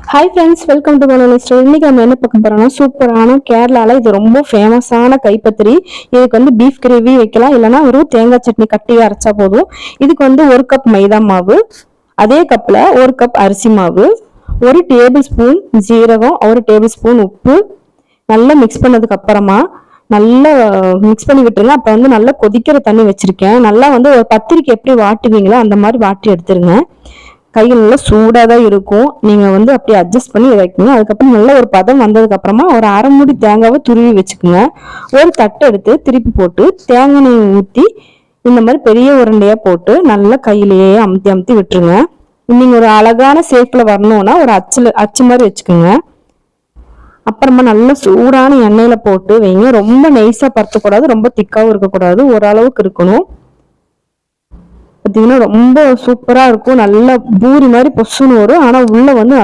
Hi friends, welcome to story. இன்னைக்கு நம்ம என்ன பார்க்க போறோம்னா சூப்பரான கேரளால இது ரொம்ப ஃபேமஸான கைப்பத்திரி. இதுக்கு வந்து பீஃப் கிரேவி வைக்கலாம், இல்லைன்னா ஒரு தேங்காய் சட்னி கட்டியா அரைச்சா போதும். இதுக்கு வந்து 1 கப் மைதா மாவு, அதே கப்ல 1 கப் அரிசி மாவு, 1 டேபிள் ஸ்பூன் ஜீரகம், 1 டேபிள் ஸ்பூன் உப்பு நல்லா மிக்ஸ் பண்ணதுக்கு அப்புறமா நல்லா மிக்ஸ் பண்ணி விட்டுருங்க. அப்ப வந்து நல்லா கொதிக்கிற தண்ணி வச்சிருக்கேன். நல்லா வந்து ஒரு பத்திரிக்கை எப்படி வாட்டுவீங்களோ அந்த மாதிரி வாட்டி எடுத்துருங்க. கைகள் நல்லா சூடாக தான் இருக்கும். நீங்கள் வந்து அப்படியே அட்ஜஸ்ட் பண்ணி வைக்கணும். அதுக்கப்புறம் நல்ல ஒரு பதம் வந்ததுக்கு அப்புறமா ஒரு அரை மூடி தேங்காவை துருவி வச்சுக்கோங்க. ஒரு தட்டை எடுத்து திருப்பி போட்டு தேங்காய் எண்ணெய் ஊற்றி இந்த மாதிரி பெரிய உருண்டையா போட்டு நல்லா கையிலேயே அமுத்தி அமுத்தி விட்டுருங்க. நீங்க ஒரு அழகான ஷேப்ல வரணும்னா ஒரு அச்சு மாதிரி வச்சுக்கோங்க. அப்புறமா நல்லா சூடான எண்ணெயில போட்டு வைங்க. ரொம்ப நெய்ஸா பருத்தக்கூடாது, ரொம்ப திக்காவும் இருக்கக்கூடாது, ஓரளவுக்கு இருக்கணும். பார்த்தீங்கன்னா ரொம்ப சூப்பரா இருக்கும். நல்லா பூரி மாதிரி பொசுன்னு வரும். ஆனா உள்ள வந்து